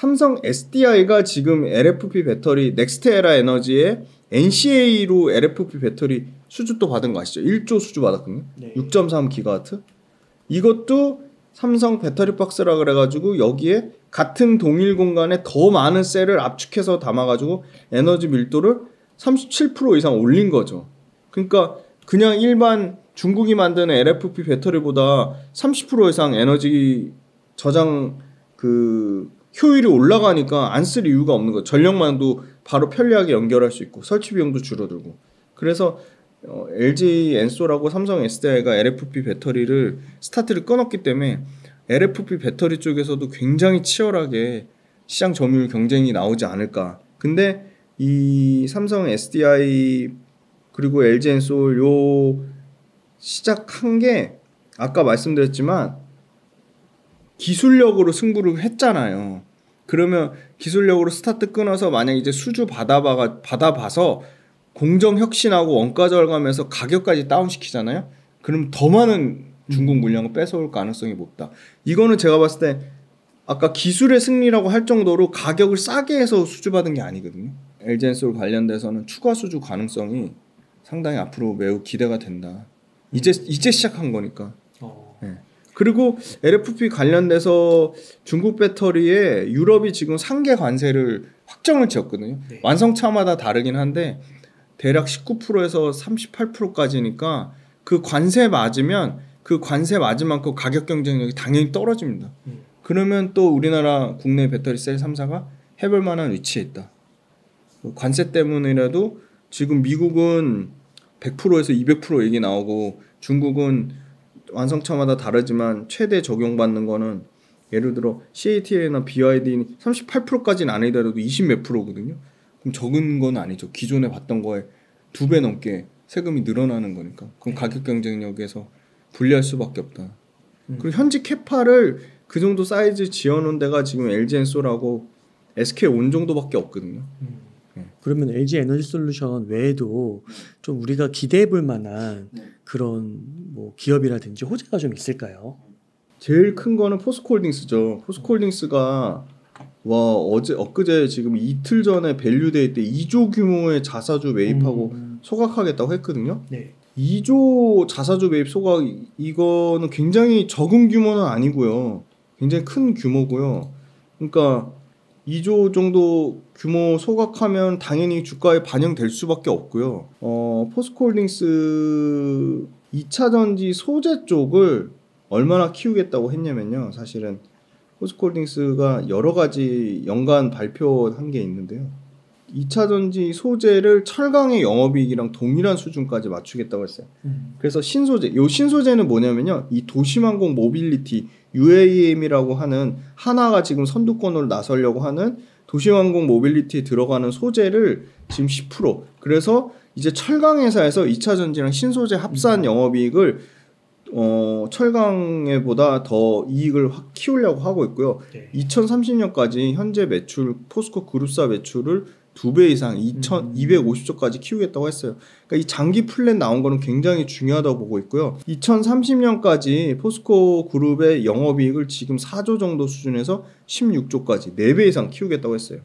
삼성 SDI가 지금 LFP 배터리 넥스트에라 에너지의 NCA로 LFP 배터리 수주 또 받은 거 아시죠? 1조 수주 받았거든요. 네. 6.3기가와트. 이것도 삼성 배터리 박스라 그래가지고 여기에 같은 동일 공간에 더 많은 셀을 압축해서 담아가지고 에너지 밀도를 37% 이상 올린 거죠. 그러니까 그냥 일반 중국이 만드는 LFP 배터리보다 30% 이상 에너지 저장 그 효율이 올라가니까 안 쓸 이유가 없는 거예요. 전력망도 바로 편리하게 연결할 수 있고 설치 비용도 줄어들고. 그래서 LG 엔솔하고 삼성 SDI가 LFP 배터리를 스타트를 끊었기 때문에 LFP 배터리 쪽에서도 굉장히 치열하게 시장 점유율 경쟁이 나오지 않을까. 근데 이 삼성 SDI 그리고 LG 엔솔 요 시작한 게 아까 말씀드렸지만 기술력으로 승부를 했잖아요. 그러면 기술력으로 스타트 끊어서 만약 이제 수주 받아봐서 공정 혁신하고 원가 절감해서 가격까지 다운시키잖아요. 그럼 더 많은 중국 물량을 뺏어올 가능성이 높다. 이거는 제가 봤을 때 아까 기술의 승리라고 할 정도로 가격을 싸게 해서 수주받은 게 아니거든요. LG엔솔 관련돼서는 추가 수주 가능성이 상당히 앞으로 매우 기대가 된다. 이제 시작한 거니까. 네. 그리고 LFP 관련돼서 중국 배터리에 유럽이 지금 상계 관세를 확정을 지었거든요. 네. 완성차마다 다르긴 한데 대략 19%에서 38%까지니까 그 관세 맞으면 그 관세 맞은 만큼 가격 경쟁력이 당연히 떨어집니다. 그러면 또 우리나라 국내 배터리 셀 3사가 해볼 만한 위치에 있다. 관세 때문이라도 지금 미국은 100%에서 200% 얘기 나오고 중국은 완성차마다 다르지만 최대 적용받는 거는 예를 들어 CATL이나 BYD는 38%까지는 아니더라도 20 몇 %거든요. 그럼 적은 건 아니죠. 기존에 봤던 거에 2배 넘게 세금이 늘어나는 거니까. 그럼 가격 경쟁력에서 불리할 수밖에 없다. 그리고 현지 캐파를 그 정도 사이즈 지어놓은 데가 지금 LG엔솔하고 SK온 정도밖에 없거든요. 그러면 LG 에너지 솔루션 외에도 좀 우리가 기대해볼 만한 그런 뭐 기업이라든지 호재가 좀 있을까요? 제일 큰 거는 포스코홀딩스죠. 포스코홀딩스가 엊그제 지금 이틀 전에 밸류데이 때 2조 규모의 자사주 매입하고 소각하겠다고 했거든요. 네. 2조 자사주 매입 소각 이거는 굉장히 적은 규모는 아니고요. 굉장히 큰 규모고요. 그러니까 2조 정도 규모 소각하면 당연히 주가에 반영될 수밖에 없고요. 포스코홀딩스 2차전지 소재 쪽을 얼마나 키우겠다고 했냐면요. 사실은 포스코홀딩스가 여러 가지 연간 발표한 게 있는데요. 2차전지 소재를 철강의 영업이익이랑 동일한 수준까지 맞추겠다고 했어요. 그래서 신소재, 요 신소재는 뭐냐면요. 이 도심항공 모빌리티 UAM이라고 하는 하나가 지금 선두권으로 나서려고 하는 도심항공 모빌리티에 들어가는 소재를 지금 10%. 그래서 이제 철강회사에서 2차전지랑 신소재 합산 영업이익을 철강에보다 더 이익을 확 키우려고 하고 있고요. 네. 2030년까지 현재 매출 포스코 그룹사 매출을 2배 이상 250조까지 키우겠다고 했어요. 그러니까 이 장기 플랜 나온 거는 굉장히 중요하다고 보고 있고요. 2030년까지 포스코 그룹의 영업이익을 지금 4조 정도 수준에서 16조까지 4배 이상 키우겠다고 했어요.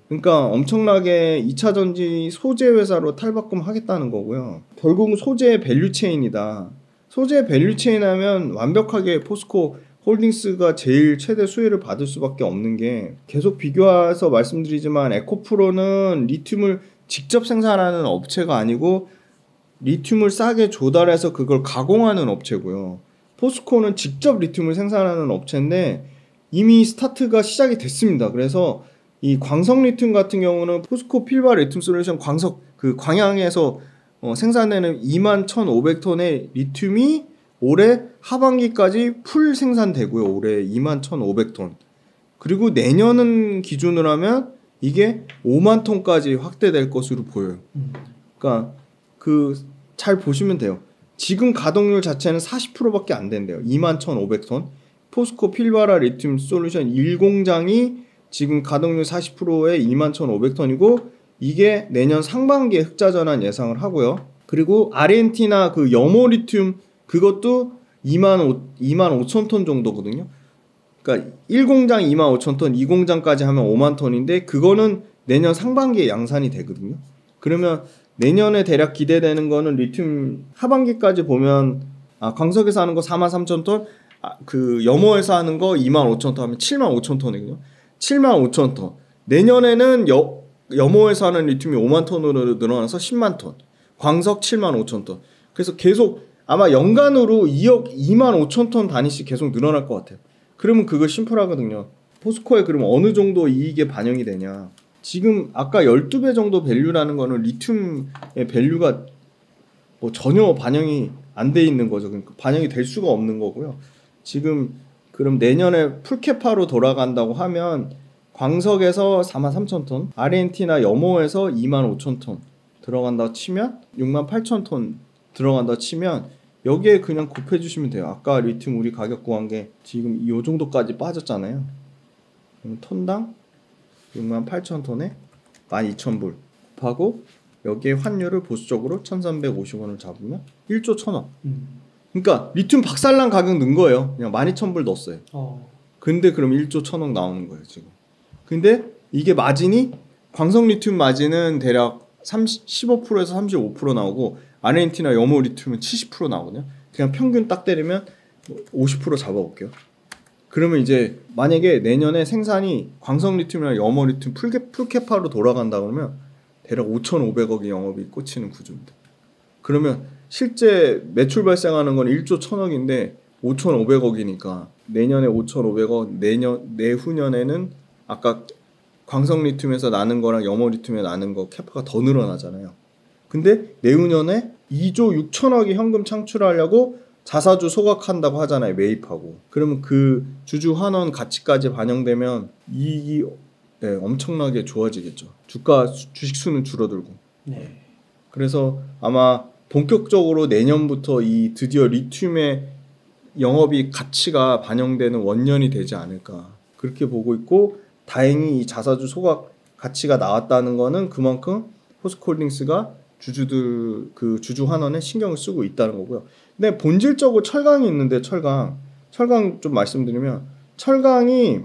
그러니까 엄청나게 2차전지 소재 회사로 탈바꿈하겠다는 거고요. 결국은 소재의 밸류체인이다. 소재 밸류체인 하면 완벽하게 포스코 홀딩스가 제일 최대 수혜를 받을 수밖에 없는 게 계속 비교해서 말씀드리지만 에코프로는 리튬을 직접 생산하는 업체가 아니고 리튬을 싸게 조달해서 그걸 가공하는 업체고요. 포스코는 직접 리튬을 생산하는 업체인데 이미 스타트가 시작이 됐습니다. 그래서 이 광석 리튬 같은 경우는 포스코 필바 리튬 솔루션 광양에서 생산되는 21,500톤의 리튬이 올해 하반기까지 풀 생산되고요. 올해 21,500톤. 그리고 내년은 기준으로 하면 이게 5만 톤까지 확대될 것으로 보여요. 그러니까 잘 보시면 돼요. 지금 가동률 자체는 40%밖에 안 된대요. 21,500톤. 포스코 필바라 리튬 솔루션 1공장이 지금 가동률 40%에 21,500톤이고 이게 내년 상반기에 흑자 전환 예상을 하고요. 그리고 아르헨티나 여모 리튬 그것도 2만 5천 톤 정도거든요. 그러니까 1공장 25,000톤, 2공장까지 하면 5만 톤인데 그거는 내년 상반기에 양산이 되거든요. 그러면 내년에 대략 기대되는 거는 리튬 하반기까지 보면 광석에서 하는 거 43,000톤, 그 염호에서 하는 거 25,000톤 하면 75,000톤이거든요. 75,000톤. 내년에는 염호에서 하는 리튬이 5만 톤으로 늘어나서 10만 톤. 광석 75,000톤. 그래서 계속 아마 연간으로 2만 5천 톤 단위씩 계속 늘어날 것 같아요. 그러면 그거 심플하거든요. 포스코에 그러면 어느 정도 이익에 반영이 되냐. 지금 아까 12배 정도 밸류라는 거는 리튬의 밸류가 뭐 전혀 반영이 안 돼 있는 거죠. 그러니까 반영이 될 수가 없는 거고요. 지금 그럼 내년에 풀캐파로 돌아간다고 하면 광석에서 43,000톤, 아르헨티나 염호에서 25,000톤 들어간다고 치면 68,000톤 들어간다고 치면 여기에 그냥 곱해 주시면 돼요. 아까 리튬 우리 가격 구한 게 지금 이 정도까지 빠졌잖아요. 그럼 톤당 68,000톤에 12,000불 곱하고 여기에 환율을 보수적으로 1,350원을 잡으면 1조 1,000억. 그러니까 리튬 박살난 가격 넣은 거예요. 그냥 12,000불 넣었어요. 근데 그럼 1조 1,000억 나오는 거예요, 지금. 근데 이게 마진이 광석 리튬 마진은 대략 15%에서 35% 나오고 아르헨티나 염호 리튬은 70% 나오거든요. 그냥 평균 딱 때리면 50% 잡아볼게요. 그러면 이제 만약에 내년에 생산이 광석 리튬이나 염호 리튬 풀캐파로 돌아간다 그러면 대략 5,500억의 영업이 꽂히는 구조입니다. 그러면 실제 매출 발생하는 건 1조 1,000억인데 5,500억이니까 내년에 5,500억, 내후년에는 아까 광석 리튬에서 나는 거랑 염호 리튬에 나는 거 캐파가 더 늘어나잖아요. 근데 내후년에 2조 6천억이 현금 창출하려고 자사주 소각한다고 하잖아요. 매입하고. 그러면 그 주주 환원 가치까지 반영되면 이익이 엄청나게 좋아지겠죠. 주식 수는 줄어들고. 네. 그래서 아마 본격적으로 내년부터 이 드디어 리튬의 영업이 가치가 반영되는 원년이 되지 않을까 그렇게 보고 있고, 다행히 이 자사주 소각 가치가 나왔다는 거는 그만큼 포스코홀딩스가 주주들 그 주주 환원에 신경을 쓰고 있다는 거고요. 근데 본질적으로 철강이 있는데 철강 좀 말씀드리면 철강이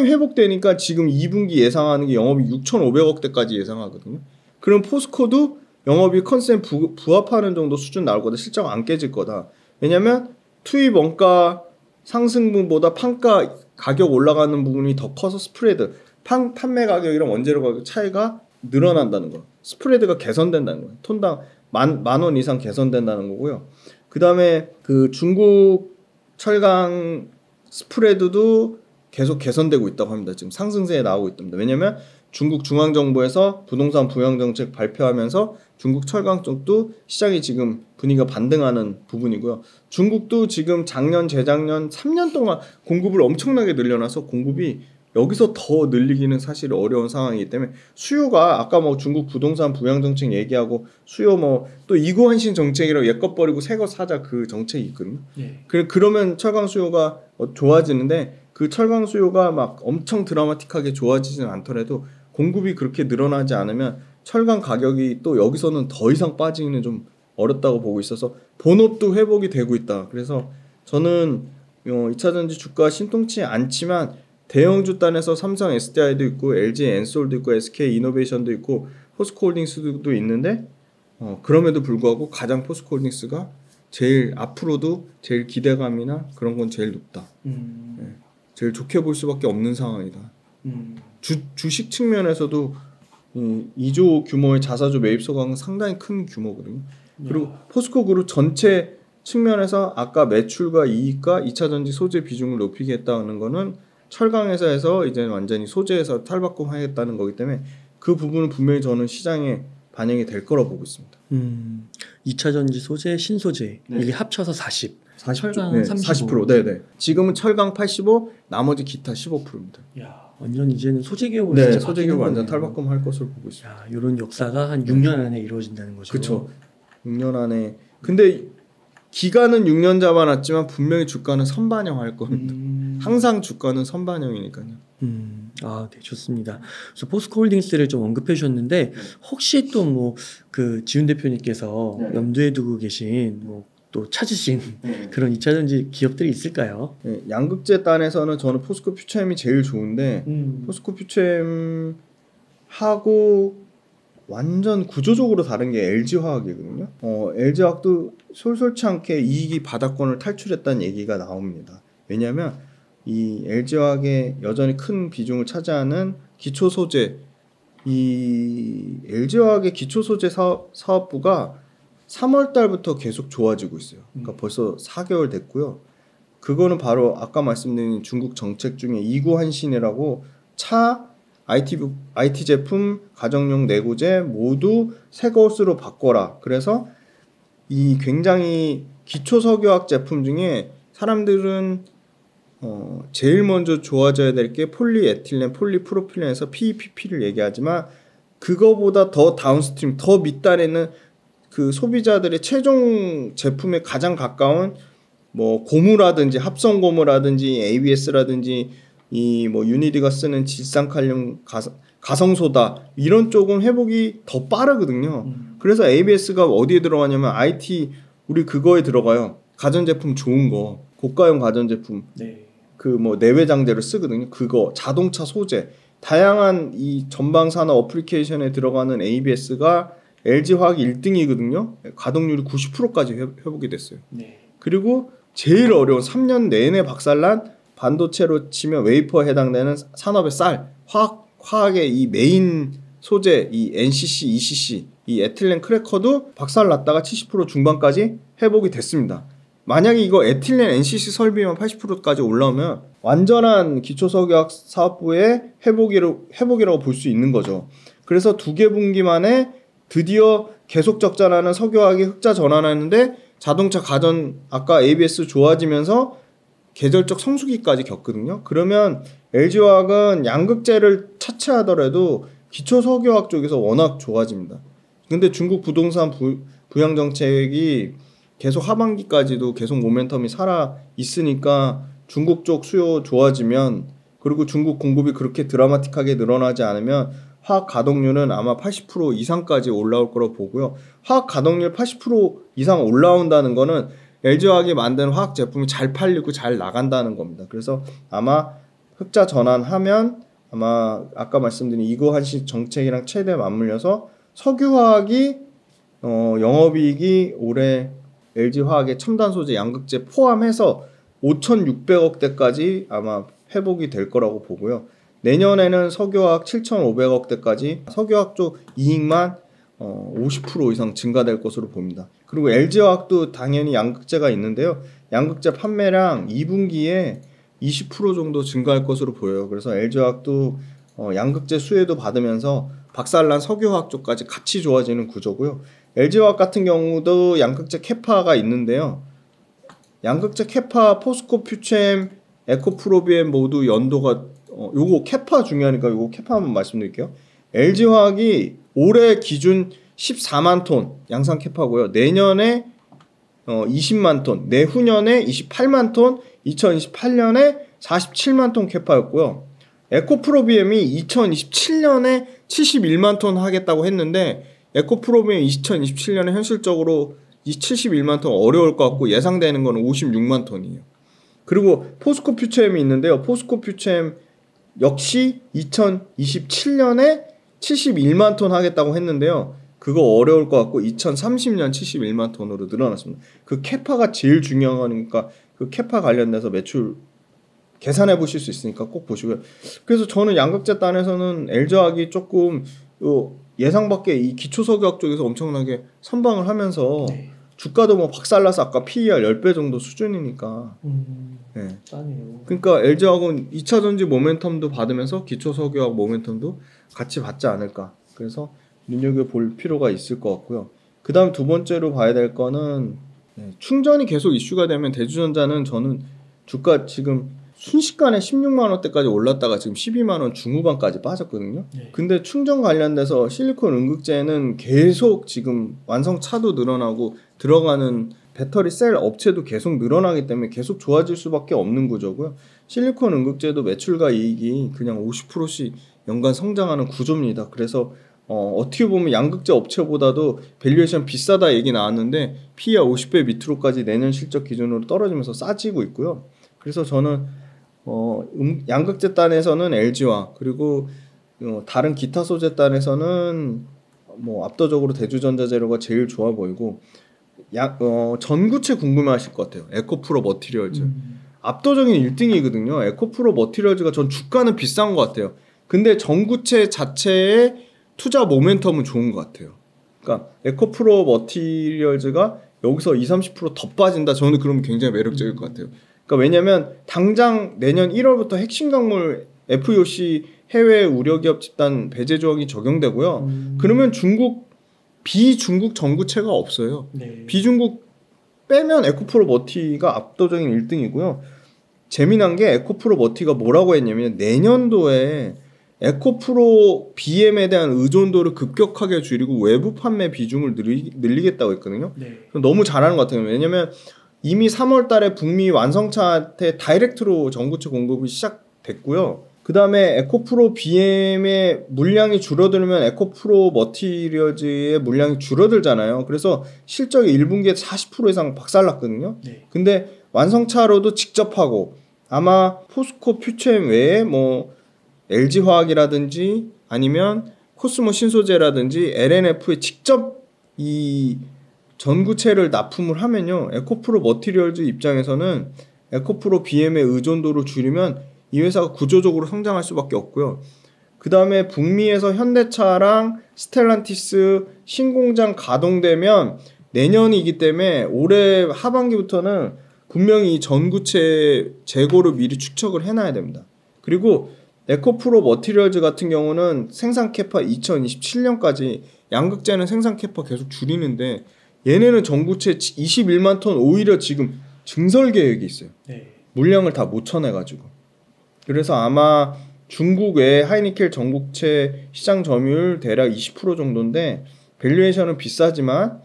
회복되니까 지금 2분기 예상하는 게 영업이 6,500억대까지 예상하거든요. 그럼 포스코도 영업이 컨센 부합하는 정도 수준 나올 거다. 실적 안 깨질 거다. 왜냐면 투입 원가 상승분보다 판가 가격 올라가는 부분이 더 커서 스프레드 판매 가격이랑 원재료 가격 차이가 늘어난다는 거. 스프레드가 개선된다는 거예요. 톤당 만 원 이상 개선된다는 거고요. 그 다음에 그 중국 철강 스프레드도 계속 개선되고 있다고 합니다. 지금 상승세에 나오고 있답니다. 왜냐하면 중국 중앙정부에서 부동산 부양정책 발표하면서 중국 철강 쪽도 시장이 지금 분위기가 반등하는 부분이고요. 중국도 지금 작년, 재작년 3년 동안 공급을 엄청나게 늘려놔서 공급이 여기서 더 늘리기는 사실 어려운 상황이기 때문에 수요가 아까 뭐 중국 부동산 부양정책 얘기하고 수요 뭐 또 이구환신 정책이라고 옛것 버리고 새 거 사자 그 정책이 있거든요. 네. 그러면 철강 수요가 좋아지는데 그 철강 수요가 막 엄청 드라마틱하게 좋아지지는 않더라도 공급이 그렇게 늘어나지 않으면 철강 가격이 또 여기서는 더 이상 빠지기는 좀 어렵다고 보고 있어서 본업도 회복이 되고 있다. 그래서 저는 2차전지 주가 신통치 않지만 대형주 단에서 삼성 SDI도 있고 LG 엔솔도 있고 SK 이노베이션도 있고 포스코홀딩스도 있는데 그럼에도 불구하고 가장 포스코홀딩스가 제일 앞으로도 제일 기대감이나 그런 건 제일 높다. 네. 제일 좋게 볼 수밖에 없는 상황이다. 주식 측면에서도 2조 규모의 자사주 매입 소각은 상당히 큰 규모거든요. 그리고 포스코 그룹 전체 측면에서 아까 매출과 이익과 2차전지 소재 비중을 높이게 했다는 거는 철강 회사에서 이제 완전히 소재에서 탈바꿈하겠다는 거기 때문에 그 부분은 분명히 저는 시장에 반영이 될 거라고 보고 있습니다. 2차전지 소재, 신소재 네. 이게 합쳐서 40, 40% 철강 네, 35. 40%. 네네. 지금은 철강 85, 나머지 기타 15%입니다. 야, 완전 이제는 소재 기업으로 네, 진짜 소재 기업 완전 바뀌는 탈바꿈할 것으로 보고 있습니다. 야, 이런 역사가 한 6년 안에 이루어진다는 거죠. 그렇죠. 6년 안에. 근데 기간은 6년 잡아놨지만 분명히 주가는 선반영할 겁니다. 항상 주가는 선반영이니까요. 아, 네, 좋습니다. 그래서 포스코홀딩스를 좀 언급해 주셨는데 혹시 또 뭐 그 지훈 대표님께서 염두에 두고 계신 뭐 또 찾으신 그런 2차전지 기업들이 있을까요? 네, 양극재 단에서는 저는 포스코 퓨처엠이 제일 좋은데 포스코 퓨처엠하고 완전 구조적으로 다른 게 LG화학이거든요. LG화학도 솔솔치 않게 이익이 바닥권을 탈출했다는 얘기가 나옵니다. 왜냐하면 이 LG화학의 여전히 큰 비중을 차지하는 기초 소재, 이 LG화학의 기초 소재 사업부가 3월 달부터 계속 좋아지고 있어요. 그러니까 벌써 4개월 됐고요. 그거는 바로 아까 말씀드린 중국 정책 중에 이구한신이라고 차, IT 제품, 가정용 내구재 모두 새 것으로 바꿔라. 그래서 이 굉장히 기초 석유화학 제품 중에 사람들은 제일 먼저 좋아져야 될 게 폴리에틸렌, 폴리프로필렌에서 PEPP를 얘기하지만 그거보다 더 다운스트림, 더 밑단에는 그 소비자들의 최종 제품에 가장 가까운 뭐 고무라든지 합성 고무라든지 ABS라든지 이 뭐 유니디가 쓰는 질산칼륨 가성소다 이런 쪽은 회복이 더 빠르거든요. 그래서 ABS가 어디에 들어가냐면 IT 우리 그거에 들어가요. 가전제품 좋은 거 고가용 가전제품 그 뭐 내외장재를 쓰거든요. 그거 자동차 소재 다양한 이 전방 산업 어플리케이션에 들어가는 ABS가 LG화학이 1등이거든요. 가동률이 90%까지 회복이 됐어요. 그리고 제일 어려운 3년 내내 박살난 반도체로 치면 웨이퍼에 해당되는 산업의 쌀, 화학의 이 메인 소재, 이 NCC, ECC, 이 에틸렌 크래커도 박살났다가 70% 중반까지 회복이 됐습니다. 만약에 이거 에틸렌 NCC 설비만 80%까지 올라오면 완전한 기초석유화학 사업부의 회복이라고 볼 수 있는 거죠. 그래서 2개 분기 만에 드디어 계속 적자나는 석유화학이 흑자 전환하는데 자동차 가전 아까 ABS 좋아지면서 계절적 성수기까지 겪거든요. 그러면 LG화학은 양극재를 차치하더라도 기초석유화학 쪽에서 워낙 좋아집니다. 근데 중국 부동산 부양 정책이 계속 하반기까지도 계속 모멘텀이 살아 있으니까 중국 쪽 수요 좋아지면 그리고 중국 공급이 그렇게 드라마틱하게 늘어나지 않으면 화학 가동률은 아마 80% 이상까지 올라올 거라고 보고요. 화학 가동률 80% 이상 올라온다는 거는 LG화학이 만든 화학 제품이 잘 팔리고 잘 나간다는 겁니다. 그래서 아마 흑자 전환하면 아마 아까 말씀드린 이구한신 정책이랑 최대 맞물려서 석유화학이 영업이익이 올해 LG화학의 첨단 소재 양극재 포함해서 5,600억대까지 아마 회복이 될 거라고 보고요. 내년에는 석유화학 7,500억대까지 석유화학 쪽 이익만 50% 이상 증가될 것으로 봅니다. 그리고 LG화학도 당연히 양극재가 있는데요. 양극재 판매량 2분기에 20% 정도 증가할 것으로 보여요. 그래서 LG화학도 양극재 수혜도 받으면서 박살난 석유화학 쪽까지 같이 좋아지는 구조고요. LG화학 같은 경우도 양극재 캐파가 있는데요. 양극재 캐파, 포스코 퓨처엠, 에코프로비엠 모두 연도가 요거 캐파 중요하니까 요거 캐파 한번 말씀드릴게요. LG화학이 올해 기준 14만 톤 양산 캐파고요. 내년에 20만 톤, 내후년에 28만 톤, 2028년에 47만 톤 캐파였고요. 에코프로비엠이 2027년에 71만 톤 하겠다고 했는데 에코프로비엠 2027년에 현실적으로 이 71만 톤 어려울 것 같고 예상되는 건 56만 톤이에요. 그리고 포스코 퓨처엠이 있는데요. 포스코 퓨처엠 역시 2027년에 71만 톤 하겠다고 했는데요. 그거 어려울 것 같고 2030년 71만 톤으로 늘어났습니다. 그 캐파가 제일 중요한 거니까 그 캐파 관련돼서 매출 계산해 보실 수 있으니까 꼭 보시고요. 그래서 저는 양극재 단에서는 LG화학이 조금 예상 밖의 이 기초석유화학 쪽에서 엄청나게 선방을 하면서 주가도 뭐 박살나서 아까 PER 10배 정도 수준이니까 네. 그러니까 LG화학은 2차전지 모멘텀도 받으면서 기초석유화학 모멘텀도 같이 받지 않을까. 그래서 눈여겨볼 필요가 있을 것 같고요. 그 다음 두 번째로 봐야 될 거는 충전이 계속 이슈가 되면 대주전자는 저는 주가 지금 순식간에 16만 원대까지 올랐다가 지금 12만 원 중후반까지 빠졌거든요. 근데 충전 관련돼서 실리콘 응급제는 계속 지금 완성차도 늘어나고 들어가는 배터리 셀 업체도 계속 늘어나기 때문에 계속 좋아질 수밖에 없는 구조고요. 실리콘 응급제도 매출과 이익이 그냥 50%씩 연간 성장하는 구조입니다. 그래서 어떻게 보면 양극재 업체보다도 밸류에이션 비싸다 얘기 나왔는데 PER 50배 밑으로까지 내년 실적 기준으로 떨어지면서 싸지고 있고요. 그래서 저는 양극재 단에서는 LG와 그리고 다른 기타 소재 단에서는 뭐 압도적으로 대주전자재료가 제일 좋아 보이고 전구체 궁금해하실 것 같아요. 에코프로 머티리얼즈 압도적인 1등이거든요. 에코프로 머티리얼즈가 전 주가는 비싼 것 같아요. 근데 전구체 자체의 투자 모멘텀은 좋은 것 같아요. 그러니까 에코프로 머티리얼즈가 여기서 20-30% 더 빠진다. 저는 그러면 굉장히 매력적일 것 같아요. 그러니까 왜냐하면 당장 내년 1월부터 핵심 광물 FEOC 해외 우려기업 집단 배제 조항이 적용되고요. 그러면 비중국 전구체가 없어요. 네. 비중국 빼면 에코프로 머티가 압도적인 1등이고요. 재미난 게 에코프로 머티가 뭐라고 했냐면 내년도에 에코프로 BM에 대한 의존도를 급격하게 줄이고 외부 판매 비중을 늘리겠다고 했거든요. 네. 너무 잘하는 것 같아요. 왜냐면 이미 3월 달에 북미 완성차한테 다이렉트로 전구체 공급이 시작됐고요. 그 다음에 에코프로 BM의 물량이 줄어들면 에코프로 머티리얼즈의 물량이 줄어들잖아요. 그래서 실적이 1분기에 40% 이상 박살났거든요. 네. 근데 완성차로도 직접 하고 아마 포스코 퓨처엠 외에 뭐 LG화학이라든지 아니면 코스모 신소재라든지 LNF에 직접 이 전구체를 납품을 하면요. 에코프로 머티리얼즈 입장에서는 에코프로 BM의 의존도를 줄이면 이 회사가 구조적으로 성장할 수밖에 없고요. 그 다음에 북미에서 현대차랑 스텔란티스 신공장 가동되면 내년이기 때문에 올해 하반기부터는 분명히 이 전구체 재고를 미리 축적을 해놔야 됩니다. 그리고 에코프로 머티리얼즈 같은 경우는 생산 캐파 2027년까지 양극재는 생산 캐파 계속 줄이는데 얘네는 전구체 21만 톤 오히려 지금 증설 계획이 있어요. 네. 물량을 다 못 쳐내가지고. 그래서 아마 중국 외 하이니켈 전구체 시장 점유율 대략 20% 정도인데 밸류에이션은 비싸지만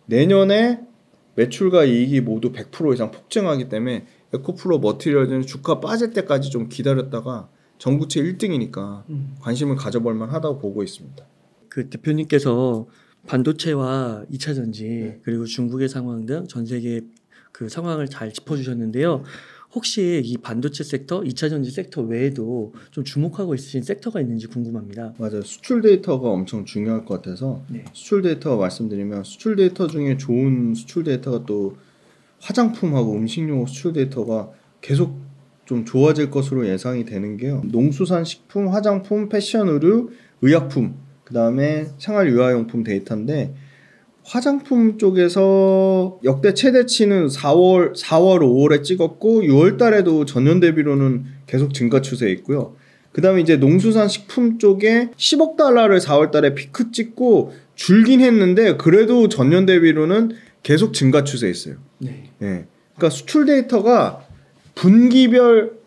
내년에 매출과 이익이 모두 100% 이상 폭증하기 때문에 에코프로 머티리얼즈는 주가 빠질 때까지 좀 기다렸다가 전구체 1등이니까 관심을 가져볼 만하다고 보고 있습니다. 그 대표님께서 반도체와 2차 전지 그리고 중국의 상황 등 전 세계 그 상황을 잘 짚어주셨는데요. 혹시 이 반도체 섹터, 2차 전지 섹터 외에도 좀 주목하고 있으신 섹터가 있는지 궁금합니다. 맞아요. 수출 데이터가 엄청 중요할 것 같아서 네. 수출 데이터 말씀드리면 수출 데이터 중에 좋은 수출 데이터가 또 화장품하고 음식료 수출 데이터가 계속 좀 좋아질 것으로 예상이 되는 게요. 농수산식품, 화장품, 패션, 의류, 의약품, 그 다음에 생활유아용품 데이터인데 화장품 쪽에서 역대 최대치는 4월, 5월에 찍었고 6월 달에도 전년 대비로는 계속 증가 추세에 있고요. 그 다음에 이제 농수산식품 쪽에 10억 달러를 4월 달에 피크 찍고 줄긴 했는데 그래도 전년 대비로는 계속 증가 추세에 있어요. 네. 네. 그러니까 수출 데이터가 분기별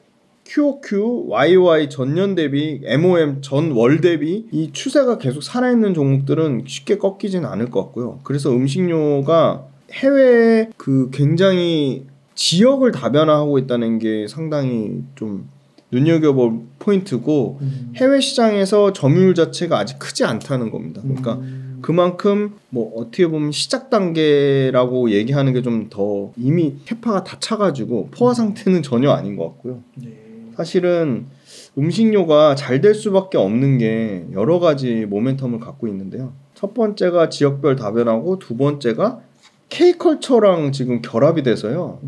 QOQ, YY 전년 대비, MOM 전 월 대비 이 추세가 계속 살아있는 종목들은 쉽게 꺾이진 않을 것 같고요. 그래서 음식료가 해외에 그 굉장히 지역을 다변화하고 있다는 게 상당히 좀 눈여겨볼 포인트고 해외 시장에서 점유율 자체가 아직 크지 않다는 겁니다. 그러니까 그만큼 뭐 어떻게 보면 시작 단계라고 얘기하는 게 좀 더 이미 캐파가 다 차가지고 포화 상태는 전혀 아닌 것 같고요. 네. 사실은 음식료가 잘 될 수밖에 없는 게 여러 가지 모멘텀을 갖고 있는데요. 첫 번째가 지역별 다변화고 두 번째가 K컬처랑 지금 결합이 돼서요.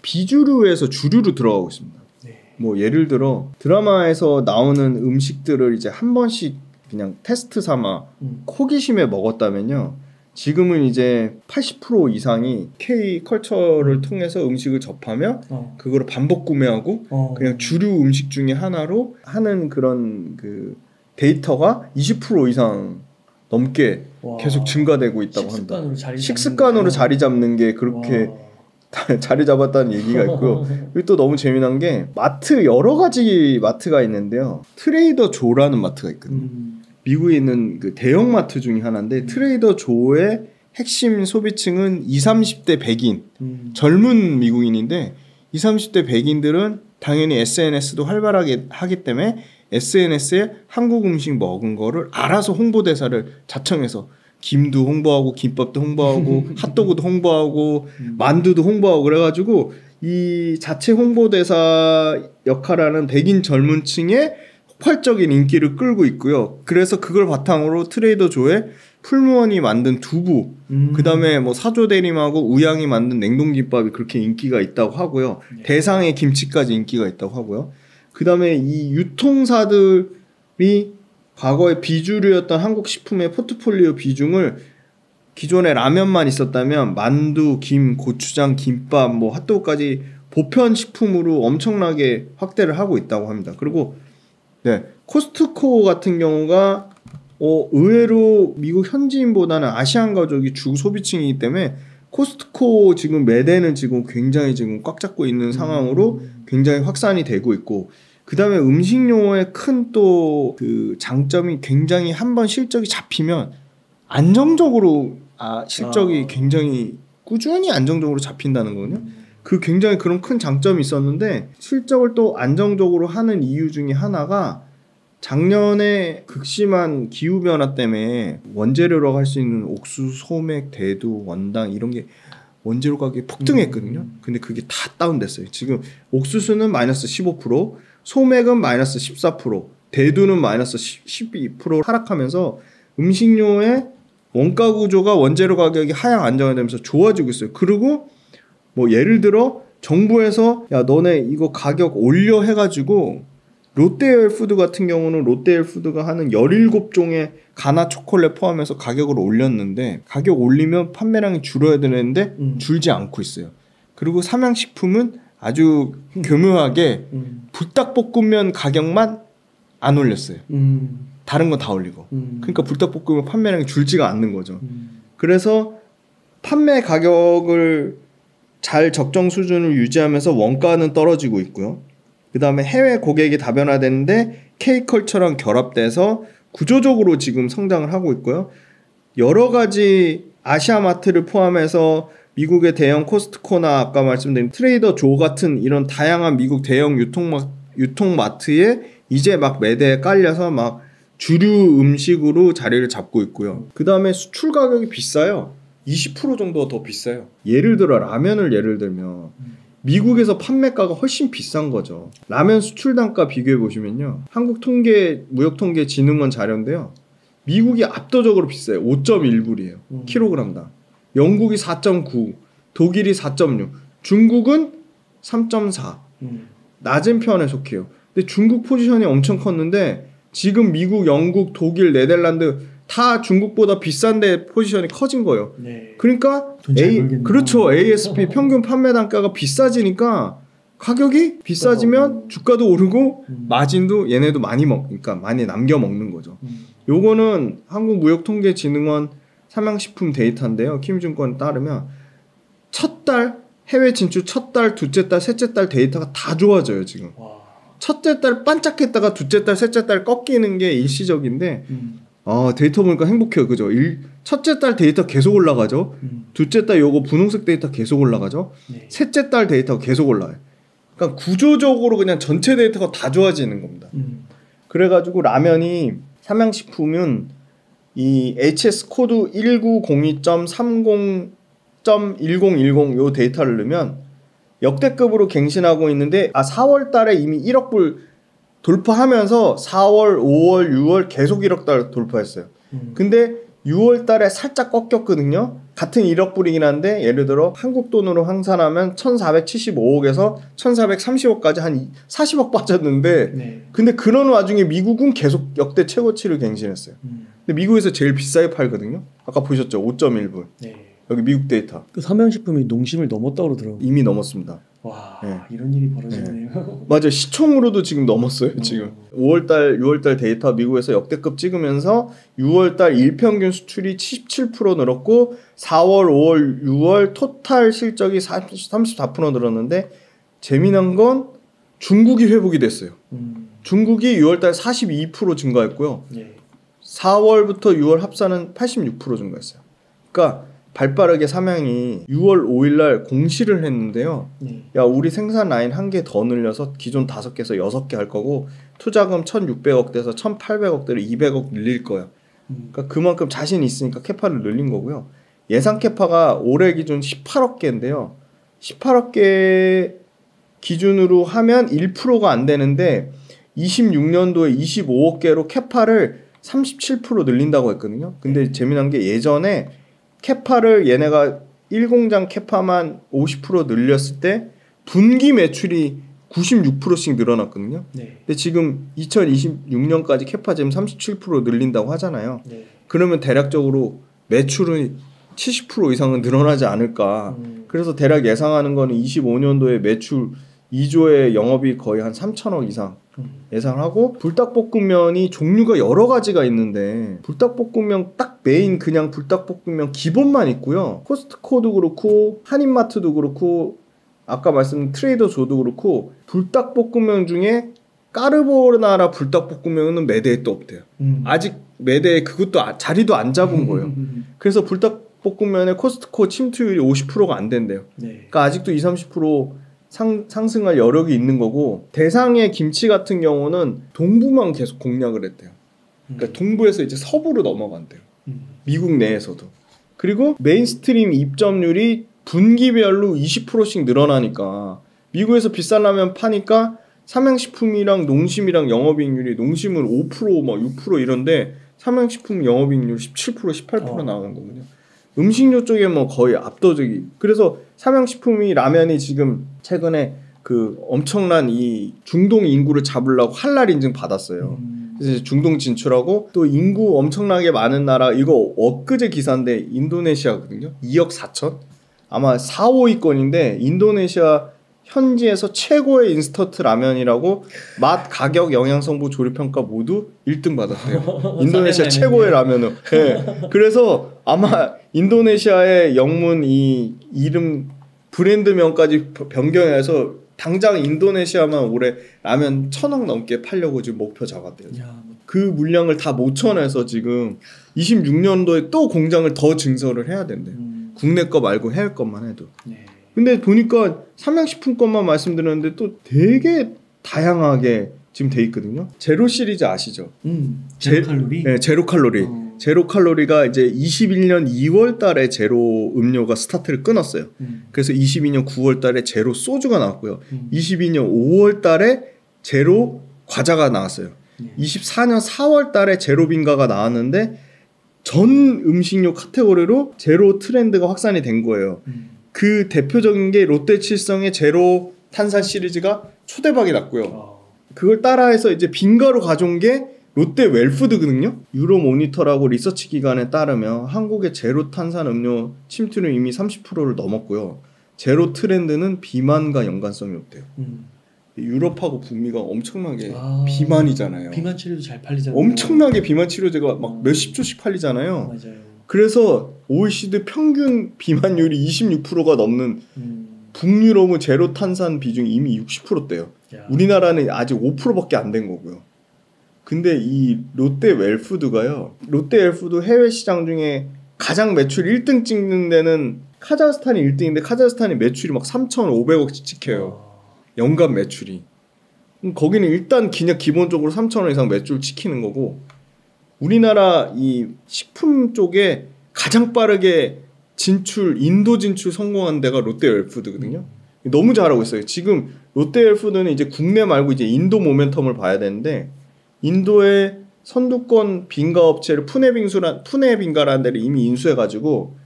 비주류에서 주류로 들어가고 있습니다. 네. 뭐 예를 들어 드라마에서 나오는 음식들을 이제 한 번씩 그냥 테스트 삼아 호기심에 먹었다면요. 지금은 이제 80% 이상이 K컬처를 통해서 음식을 접하며 그거를 반복 구매하고 그냥 주류 음식 중에 하나로 하는 그런 그 데이터가 20% 이상 넘게 계속 증가되고 있다고 합니다. 식습관으로 자리 잡는 게 그렇게 자리 잡았다는 얘기가 있고요. 그리고 또 너무 재미난 게 마트 여러 가지 마트가 있는데요. 트레이더 조라는 마트가 있거든요. 미국에 있는 그 대형 마트 중에 하나인데 트레이더 조의 핵심 소비층은 20-30대 백인 젊은 미국인인데 20-30대 백인들은 당연히 SNS도 활발하게 하기 때문에 SNS에 한국 음식 먹은 거를 알아서 홍보대사를 자청해서 김도 홍보하고 김밥도 홍보하고 핫도그도 홍보하고 만두도 홍보하고 그래가지고 이 자체 홍보대사 역할하는 백인 젊은 층의 폭발적인 인기를 끌고 있고요. 그래서 그걸 바탕으로 트레이더 조의 풀무원이 만든 두부, 그다음에 뭐 사조대림하고 우양이 만든 냉동김밥이 그렇게 인기가 있다고 하고요. 네. 대상의 김치까지 인기가 있다고 하고요. 그다음에 이 유통사들이 과거에 비주류였던 한국 식품의 포트폴리오 비중을 기존에 라면만 있었다면 만두, 김, 고추장, 김밥, 뭐 핫도그까지 보편 식품으로 엄청나게 확대를 하고 있다고 합니다. 그리고 네, 코스트코 같은 경우가 의외로 미국 현지인보다는 아시안 가족이 주 소비층이기 때문에 코스트코 지금 매대는 지금 굉장히 지금 꽉 잡고 있는 상황으로 굉장히 확산이 되고 있고, 그 다음에 음식료의 큰 또 그 장점이 굉장히 한번 실적이 잡히면 안정적으로 실적이 굉장히 꾸준히 안정적으로 잡힌다는 거거든요. 그 굉장히 그런 큰 장점이 있었는데 실적을 또 안정적으로 하는 이유 중에 하나가 작년에 극심한 기후변화 때문에 원재료라고 할 수 있는 옥수수, 소맥, 대두, 원당 이런 게 원재료 가격이 폭등했거든요. 근데 그게 다 다운됐어요. 지금 옥수수는 마이너스 15%, 소맥은 마이너스 14%, 대두는 마이너스 12% 하락하면서 음식료의 원가 구조가 원재료 가격이 하향 안정화되면서 좋아지고 있어요. 그리고 뭐 예를 들어 정부에서 야 너네 이거 가격 올려 해가지고 롯데웰푸드 같은 경우는 롯데웰푸드가 하는 17종의 가나 초콜릿 포함해서 가격을 올렸는데 가격 올리면 판매량이 줄어야 되는데 줄지 않고 있어요. 그리고 삼양식품은 아주 교묘하게 불닭볶음면 가격만 안 올렸어요. 다른 건 다 올리고. 그러니까 불닭볶음면 판매량이 줄지가 않는 거죠. 그래서 판매 가격을 잘 적정 수준을 유지하면서 원가는 떨어지고 있고요. 그 다음에 해외 고객이 다변화되는데 K컬처랑 결합돼서 구조적으로 지금 성장을 하고 있고요. 여러 가지 아시아마트를 포함해서 미국의 대형 코스트코나 아까 말씀드린 트레이더 조 같은 이런 다양한 미국 대형 유통마트에 이제 막 매대에 깔려서 막 주류 음식으로 자리를 잡고 있고요. 그 다음에 수출 가격이 비싸요. 20% 정도 더 비싸요. 예를 들어 라면을 예를 들면 미국에서 판매가가 훨씬 비싼 거죠. 라면 수출 단가 비교해 보시면요. 한국무역통계진흥원 자료인데요. 미국이 압도적으로 비싸요. 5.1불이에요. 킬로그램당. 영국이 4.9, 독일이 4.6, 중국은 3.4. 낮은 편에 속해요. 근데 중국 포지션이 엄청 컸는데 지금 미국, 영국, 독일, 네덜란드 다 중국보다 비싼데 포지션이 커진 거예요. 네. 그러니까 그렇죠. ASP 평균 판매 단가가 비싸지니까 가격이 비싸지면 주가도 오르고 마진도 얘네도 많이 먹으니까 많이 남겨 먹는 거죠. 요거는 한국무역통계진흥원 삼양식품 데이터인데요. 키움증권 따르면 첫 달 해외 진출 첫 달, 둘째 달, 셋째 달 데이터가 다 좋아져요 지금. 와. 첫째 달 반짝했다가 둘째 달, 셋째 달 꺾이는 게 일시적인데 데이터 보니까 행복해요. 그죠? 첫째 달 데이터 계속 올라가죠. 둘째 달 요거 분홍색 데이터 계속 올라가죠. 네. 셋째 달 데이터가 계속 올라가요. 그러니까 구조적으로 그냥 전체 데이터가 다 좋아지는 겁니다. 그래가지고 라면이 삼양식품은 이 HS 코드 1902.30.1010 요 데이터를 넣으면 역대급으로 갱신하고 있는데 4월 달에 이미 1억 불 돌파하면서 4월, 5월, 6월 계속 1억 달 돌파했어요. 근데 6월 달에 살짝 꺾였거든요. 같은 1억 불이긴 한데 예를 들어 한국 돈으로 환산하면 1475억에서 1430억까지 한 40억 빠졌는데 네. 근데 그런 와중에 미국은 계속 역대 최고치를 갱신했어요. 근데 미국에서 제일 비싸게 팔거든요. 아까 보셨죠? 5.1불. 네. 여기 미국 데이터. 그 삼양식품이 농심을 넘었다고 그러더라고요. 이미 넘었습니다. 와, 네. 이런 일이 벌어지네요. 네. 맞아요. 시총으로도 지금 넘었어요. 지금 5월달, 6월달 데이터 미국에서 역대급 찍으면서 6월달 일평균 수출이 77% 늘었고 4월, 5월, 6월 토탈 실적이 34% 늘었는데 재미난 건 중국이 회복이 됐어요. 중국이 6월달 42% 증가했고요. 네. 4월부터 6월 합산은 86% 증가했어요. 그러니까 발빠르게 삼양이 6월 5일날 공시를 했는데요. 야, 우리 생산 라인 1개 더 늘려서 기존 5개에서 6개 할 거고 투자금 1,600억대에서 1,800억대를 200억 늘릴 거야. 그러니까 그만큼 자신 있으니까 캐파를 늘린 거고요. 예상 캐파가 올해 기준 18억 개인데요. 18억 개 기준으로 하면 1%가 안 되는데 26년도에 25억 개로 캐파를 37% 늘린다고 했거든요. 근데 재미난 게 예전에 캐파를 얘네가 1공장 캐파만 50% 늘렸을 때 분기 매출이 96%씩 늘어났거든요. 근데 지금 2026년까지 캐파 지금 37% 늘린다고 하잖아요. 그러면 대략적으로 매출은 70% 이상은 늘어나지 않을까. 그래서 대략 예상하는 거는 25년도에 매출 2조의 영업이 거의 한 3천억 이상 예상하고, 불닭볶음면이 종류가 여러 가지가 있는데 불닭볶음면 딱 메인 그냥 불닭볶음면 기본만 있고요. 코스트코도 그렇고 한인마트도 그렇고 아까 말씀드린 트레이더 조도 그렇고 불닭볶음면 중에 까르보나라 불닭볶음면은 매대에 또 없대요. 아직 매대에 그것도 자리도 안 잡은 거예요. 그래서 불닭볶음면의 코스트코 침투율이 50%가 안 된대요. 그러니까 아직도 20-30% 상승할 여력이 있는 거고, 대상의 김치 같은 경우는 동부만 계속 공략을 했대요. 그러니까 동부에서 이제 서부로 넘어간대요. 미국 내에서도. 그리고 메인스트림 입점률이 분기별로 20%씩 늘어나니까 미국에서 비싼 라면 파니까 삼양식품이랑 농심이랑 영업이익률이 농심은 5% 막 6% 이런데 삼양식품 영업이익률 17% 18% 나오는 거거든요. 음식료 쪽에 뭐 거의 압도적이. 그래서 삼양식품이 라면이 지금 최근에 그 엄청난 이 중동 인구를 잡으려고 할랄 인증 받았어요. 그래서 이제 중동 진출하고, 또 인구 엄청나게 많은 나라, 이거 엊그제 기사인데 인도네시아거든요. 2억 4천? 아마 4, 5위권인데 인도네시아 현지에서 최고의 인스턴트 라면이라고 맛, 가격, 영양성분, 조리평가 모두 1등 받았대요. 인도네시아 최고의 라면은. 네. 그래서 아마 인도네시아의 영문 이 이름 브랜드명까지 변경해서 당장 인도네시아만 올해 라면 1,000억 넘게 팔려고 지금 목표 잡았대요. 그 물량을 다 못 쳐내서 지금 26년도에 또 공장을 더 증설을 해야 된대요. 국내 거 말고 해외 것만 해도. 근데 보니까 삼양식품 것만 말씀드렸는데 또 되게 다양하게 지금 돼 있거든요. 제로 시리즈 아시죠? 제로 칼로리? 네, 제로 칼로리. 제로 칼로리가 이제 21년 2월 달에 제로 음료가 스타트를 끊었어요. 그래서 22년 9월 달에 제로 소주가 나왔고요. 22년 5월 달에 제로 과자가 나왔어요. 24년 4월 달에 제로 빙가가 나왔는데 전 음식료 카테고리로 제로 트렌드가 확산이 된 거예요. 그 대표적인 게 롯데칠성의 제로 탄산 시리즈가 초대박이 났고요. 그걸 따라해서 이제 빙가로 가져온 게 롯데 웰푸드거든요. 유로모니터라고 리서치 기관에 따르면 한국의 제로 탄산 음료 침투는 이미 30%를 넘었고요. 제로 트렌드는 비만과 연관성이 없대요. 유럽하고 북미가 엄청나게 비만이잖아요. 비만 치료도 잘 팔리잖아요. 엄청나게 비만 치료제가 막 몇십 조씩 팔리잖아요. 맞아요. 그래서 OECD 평균 비만율이 26%가 넘는 북유럽은 제로 탄산 비중이 이미 60%대요. 우리나라는 아직 5%밖에 안 된 거고요. 근데 이 롯데 웰푸드가요. 롯데 웰푸드 해외 시장 중에 가장 매출 1등 찍는 데는 카자흐스탄이 1등인데 카자흐스탄이 매출이 막 3,500억씩 찍혀요. 연간 매출이. 거기는 일단 그냥 기본적으로 3,000원 이상 매출 찍히는 거고, 우리나라 이 식품 쪽에 가장 빠르게 인도 진출 성공한 데가 롯데 웰푸드거든요. 너무 잘하고 있어요. 지금 롯데 웰푸드는 이제 국내 말고 이제 인도 모멘텀을 봐야 되는데, 인도의 선두권 빙가 업체를 푸네 빙가라는 데를 이미 인수해가지고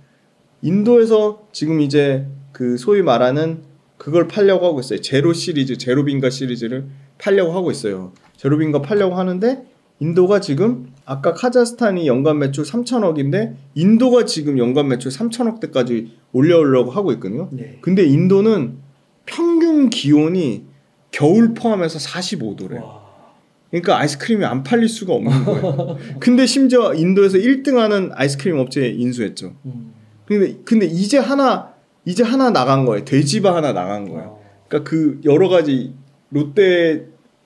인도에서 지금 이제 그 소위 말하는 그걸 팔려고 하고 있어요. 제로 시리즈, 제로 빙가 시리즈를 팔려고 하고 있어요. 제로 빙가 팔려고 하는데 인도가 지금 아까 카자흐스탄이 연간 매출 3,000억인데 인도가 지금 연간 매출 3,000억대까지 올려오려고 하고 있거든요. 근데 인도는 평균 기온이 겨울 포함해서 45도래요. 그러니까 아이스크림이 안 팔릴 수가 없는 거예요. 근데 심지어 인도에서 1등하는 아이스크림 업체에 인수했죠. 근데 이제 하나 나간 거예요. 돼지바 하나 나간 거예요. 그러니까 그 여러 가지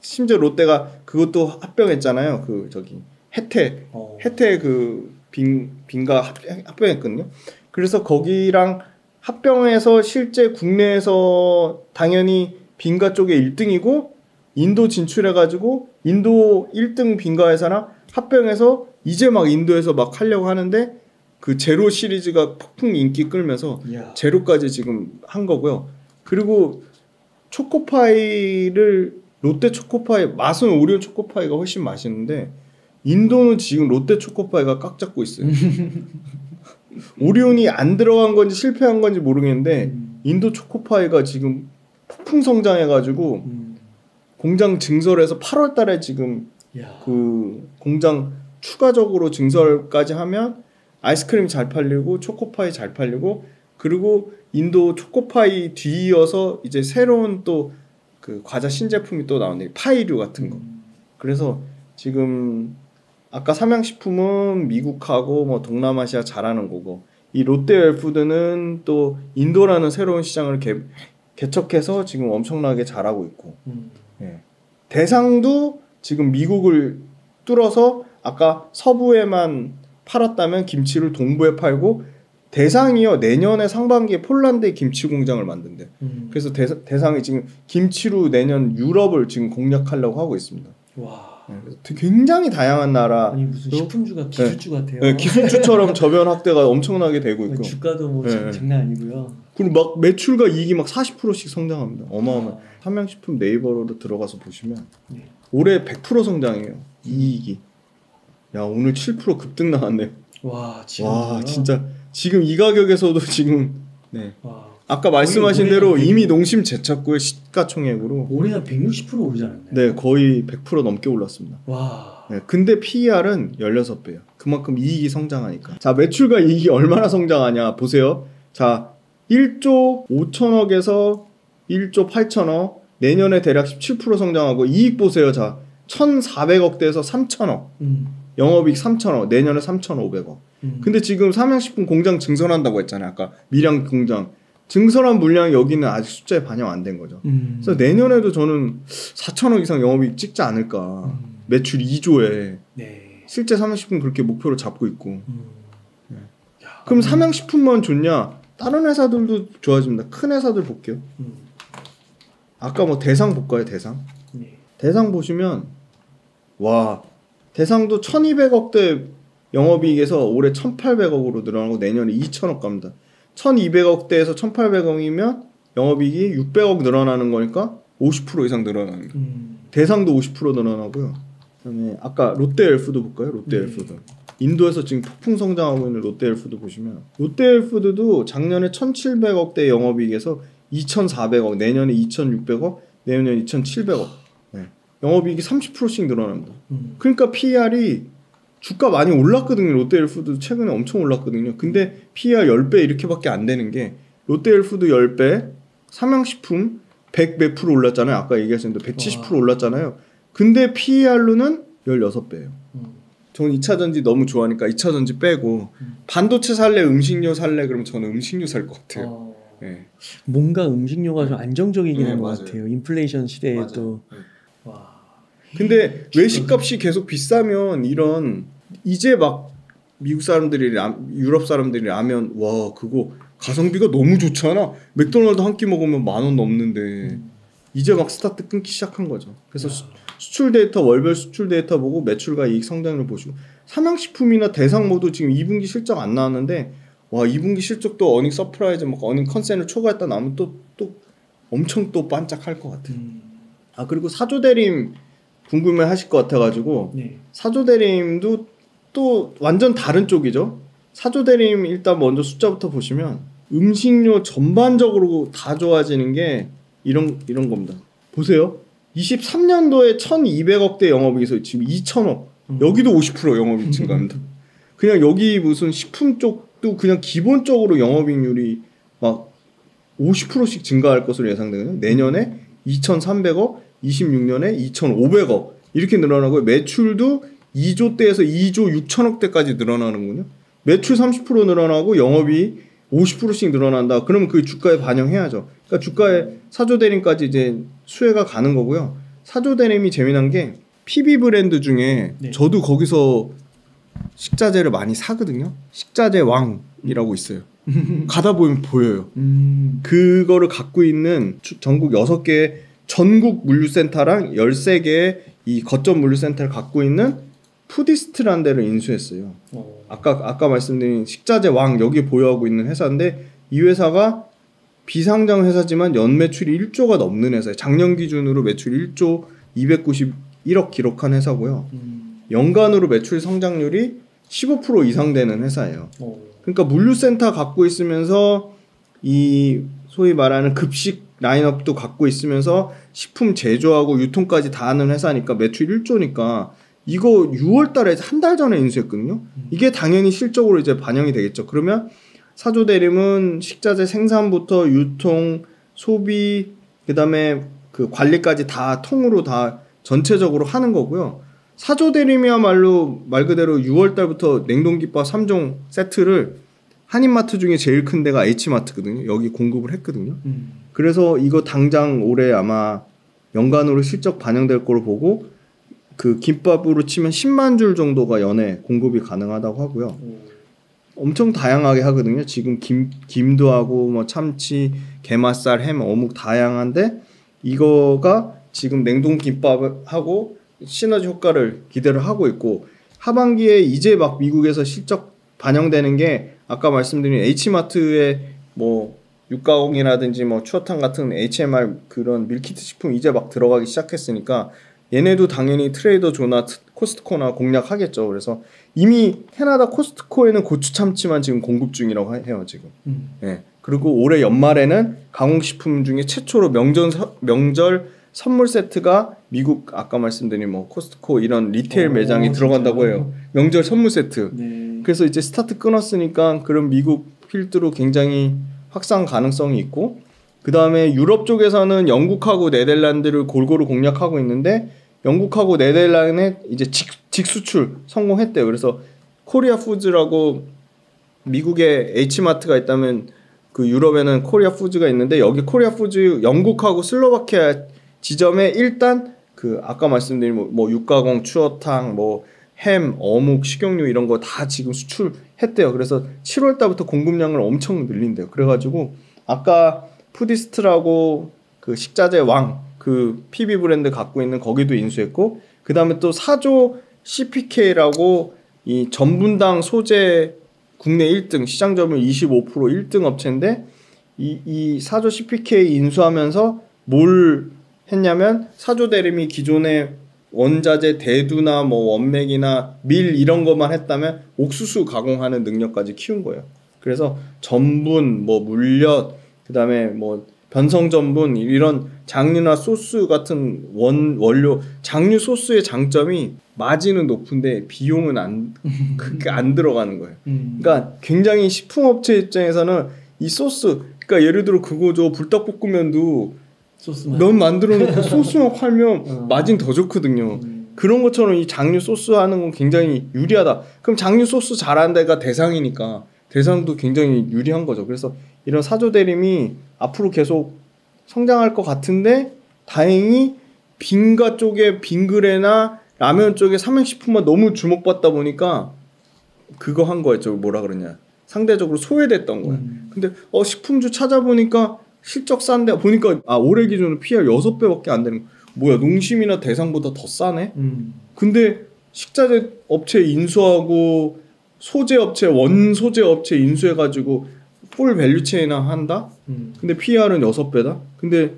심지어 롯데가 그것도 합병했잖아요. 그 저기 혜태 그 빙가 합병했거든요. 그래서 거기랑 합병해서 실제 국내에서 당연히 빈가 쪽에 1등이고 인도 진출해가지고 인도 1등 빈가 회사랑 합병해서 이제 막 인도에서 막 하려고 하는데 그 제로 시리즈가 폭풍 인기 끌면서 제로까지 지금 한 거고요. 그리고 초코파이를 롯데 초코파이 맛은 오리온 초코파이가 훨씬 맛있는데 인도는 지금 롯데 초코파이가 꽉 잡고 있어요. 오리온이 안 들어간 건지 실패한 건지 모르겠는데 인도 초코파이가 지금 폭풍 성장해가지고 공장 증설해서 8월 달에 지금 그 공장 추가적으로 증설까지 하면 아이스크림이 잘 팔리고 초코파이 잘 팔리고 그리고 인도 초코파이 뒤이어서 이제 새로운 또 그 과자 신제품이 또 나오네. 파이류 같은 거. 그래서 지금 아까 삼양식품은 미국하고 뭐 동남아시아 잘하는 거고 이 롯데웰푸드는 또 인도라는 새로운 시장을 개척해서 지금 엄청나게 잘하고 있고 예. 대상도 지금 미국을 뚫어서 아까 서부에만 팔았다면 김치를 동부에 팔고 대상이요 내년에 상반기에 폴란드에 김치 공장을 만든대. 그래서 대상이 지금 김치로 내년 유럽을 지금 공략하려고 하고 있습니다. 와. 네, 그래서 굉장히 다양한 나라. 아니 무슨 식품주가 기술주 같아요. 네, 기술주처럼 저변 확대가 엄청나게 되고 있고. 주가도 뭐 장난 아니고요. 그리고 막 매출과 이익이 막 40%씩 성장합니다. 어마어마. 삼양식품 네이버로 들어가서 보시면 올해 100% 성장해요. 이익이. 야 오늘 7% 급등 나왔네요. 와 진짜 지금 이 가격에서도 지금 네. 와. 아까 말씀하신 대로 이미 농심 제쳤고요. 시가총액으로 올해 한 160% 오르지 않았나요? 네 거의 100% 넘게 올랐습니다. 와. 네, 근데 PER은 16배요. 그만큼 이익이 성장하니까. 자 매출과 이익이 얼마나 성장하냐 보세요. 자 1조 5천억에서 1조 8천억 내년에 대략 17% 성장하고 이익 보세요. 자 1,400억대에서 3천억 영업이익 3천억 내년에 3,500억 근데 지금 삼양식품 공장 증설한다고 했잖아요. 아까 밀양 공장 증설한 물량이 여기는 아직 숫자에 반영 안 된 거죠. 그래서 내년에도 저는 4천억 이상 영업이익 찍지 않을까. 매출 2조에 네. 실제 삼양식품 그렇게 목표로 잡고 있고 네. 그럼 삼양식품만 좋냐 다른 회사들도 좋아집니다. 큰 회사들 볼게요. 아까 뭐 대상 볼까요? 대상 대상 보시면 와 대상도 1200억대 영업이익에서 올해 1800억으로 늘어나고 내년에 2000억 갑니다. 1200억대에서 1800억이면 영업이익이 600억 늘어나는 거니까 50% 이상 늘어나는 거예요. 대상도 50% 늘어나고요. 그다음에 아까 롯데웰푸드 볼까요? 롯데웰푸드. 인도에서 지금 폭풍 성장하고 있는 롯데웰푸드 보시면 롯데웰푸드도 작년에 1700억대 영업이익에서 2400억, 내년에 2600억, 내년에 2700억. 네. 영업이익이 30%씩 늘어납니다. 그러니까 PER이 주가 많이 올랐거든요. 롯데웰푸드 최근에 엄청 올랐거든요. 근데 PER 10배 이렇게밖에 안 되는 게 롯데웰푸드 10배, 삼양식품 100 몇 프로 올랐잖아요. 아까 얘기하셨는데 170% 올랐잖아요. 근데 PER로는 16배예요. 저는 2차전지 너무 좋아하니까 2차전지 빼고 반도체 살래, 음식료 살래 그러면 저는 음식료 살 것 같아요. 네. 뭔가 음식료가 좀 안정적이긴 한 것 맞아요. 같아요. 인플레이션 시대에 맞아요. 또. 와. 근데 외식값이 계속 비싸면 이런 이제 막 미국 사람들이 유럽 사람들이 라면 와 그거 가성비가 너무 좋잖아. 맥도날드 한 끼 먹으면 10,000원 넘는데 이제 막 스타트 끊기 시작한 거죠. 그래서 수출 데이터 월별 수출 데이터 보고 매출과 이익 성장률 보시고 삼양식품이나 대상모도 지금 2분기 실적 안 나왔는데 와 2분기 실적도 어닝 서프라이즈 막 어닝 컨센을 초과했다 나오면 또 엄청 또 반짝할 것 같아요. 아 그리고 사조대림 궁금해하실 것 같아가지고 사조대림도 또 완전 다른 쪽이죠. 사조대림 일단 먼저 숫자부터 보시면 음식료 전반적으로 다 좋아지는 게 이런 겁니다. 보세요. 23년도에 1200억대 영업이익에서 지금 2000억 여기도 50% 영업이익 증가합니다. 그냥 여기 무슨 식품 쪽도 그냥 기본적으로 영업이익률이 막 50%씩 증가할 것으로 예상되거든요. 내년에 2300억 26년에 2,500억 이렇게 늘어나고요. 매출도 2조대에서 2조 6천억대까지 늘어나는군요. 매출 30% 늘어나고 영업이 50%씩 늘어난다. 그러면 그 주가에 반영해야죠. 그러니까 주가에 사조대림까지 이제 수혜가 가는 거고요. 사조대림이 재미난 게 PB 브랜드 중에 저도 거기서 식자재를 많이 사거든요. 식자재 왕이라고 있어요. 가다 보면 보여요. 그거를 갖고 있는 전국 6개의 전국 물류센터랑 13개의 이 거점 물류센터를 갖고 있는 푸디스트라는 데를 인수했어요. 아까 말씀드린 식자재 왕 여기 보유하고 있는 회사인데 이 회사가 비상장 회사지만 연 매출이 1조가 넘는 회사예요. 작년 기준으로 매출 1조 291억 기록한 회사고요. 연간으로 매출 성장률이 15% 이상 되는 회사예요. 그러니까 물류센터 갖고 있으면서 이 소위 말하는 급식 라인업도 갖고 있으면서 식품 제조하고 유통까지 다 하는 회사니까 매출 1조니까 이거 6월 달에 한 달 전에 인수했거든요. 이게 당연히 실적으로 이제 반영이 되겠죠. 그러면 사조대림은 식자재 생산부터 유통, 소비, 그다음에 그 관리까지 다 통으로 다 전체적으로 하는 거고요. 사조대림이야말로 말 그대로 6월 달부터 냉동김밥 3종 세트를 한인마트 중에 제일 큰 데가 H마트거든요. 여기 공급을 했거든요. 그래서 이거 당장 올해 아마 연간으로 실적 반영될 걸로 보고 그 김밥으로 치면 10만 줄 정도가 연에 공급이 가능하다고 하고요. 엄청 다양하게 하거든요. 지금 김도 하고 뭐 참치, 게맛살, 햄, 어묵 다양한데 이거가 지금 냉동김밥하고 시너지 효과를 기대를 하고 있고 하반기에 이제 막 미국에서 실적 반영되는 게 아까 말씀드린 H마트의 뭐 육가공이라든지 뭐 추어탕 같은 HMR 그런 밀키트 식품 이제 막 들어가기 시작했으니까 얘네도 당연히 트레이더 조나 코스트코나 공략하겠죠. 그래서 이미 캐나다 코스트코에는 고추 참치만 지금 공급 중이라고 해요 지금. 네. 그리고 올해 연말에는 가공식품 중에 최초로 명절 선물 세트가 미국 아까 말씀드린 뭐 코스트코 이런 리테일 매장이 들어간다고 해요. 명절 선물 세트. 네. 그래서 이제 스타트 끊었으니까 그런 미국 필드로 굉장히 확산 가능성이 있고 그 다음에 유럽 쪽에서는 영국하고 네덜란드를 골고루 공략하고 있는데 영국하고 네덜란드에 이제 직수출 성공했대요. 그래서 코리아 푸즈라고 미국에 H마트가 있다면 그 유럽에는 코리아 푸즈가 있는데 여기 코리아 푸즈 영국하고 슬로바키아 지점에 일단 그 아까 말씀드린 뭐 육가공, 추어탕, 뭐 햄, 어묵, 식용유 이런 거 다 지금 수출했대요. 그래서 7월 달부터 공급량을 엄청 늘린대요. 그래가지고 아까 푸디스트라고 그 식자재 왕 그 PB 브랜드 갖고 있는 거기도 인수했고 그 다음에 또 사조 CPK라고 이 전분당 소재 국내 1등 시장 점유율 25% 1등 업체인데 이 사조 CPK 인수하면서 뭘 했냐면 사조대림이 기존에 원자재 대두나 뭐 원맥이나 밀 이런 것만 했다면 옥수수 가공하는 능력까지 키운 거예요. 그래서 전분, 뭐 물엿, 그다음에 뭐 변성 전분 이런 장류나 소스 같은 원료 장류 소스의 장점이 마진은 높은데 비용은 그렇게 안 들어가는 거예요. 그러니까 굉장히 식품업체 입장에서는 이 소스 그러니까 예를 들어 그거죠. 불닭볶음면도 소스만 면 만들어 놓고 소스만 팔면 마진 더 좋거든요. 그런 것처럼 이 장류 소스 하는 건 굉장히 유리하다. 그럼 장류 소스 잘하는 데가 대상이니까 대상도 굉장히 유리한 거죠. 그래서 이런 사조대림이 앞으로 계속 성장할 것 같은데 다행히 빙가 쪽에 빙그레나 라면 쪽에 삼양식품만 너무 주목받다 보니까 그거 한 거였죠. 뭐라 그러냐. 상대적으로 소외됐던 거야. 근데 식품주 찾아보니까 실적 싼데 보니까 올해 기준으로 PR 6배밖에 안 되는 거. 뭐야 농심이나 대상보다 더 싸네. 근데 식자재 업체 인수하고 소재 업체 원소재 업체 인수해가지고 풀 밸류체인이나 한다. 근데 PR은 6배다. 근데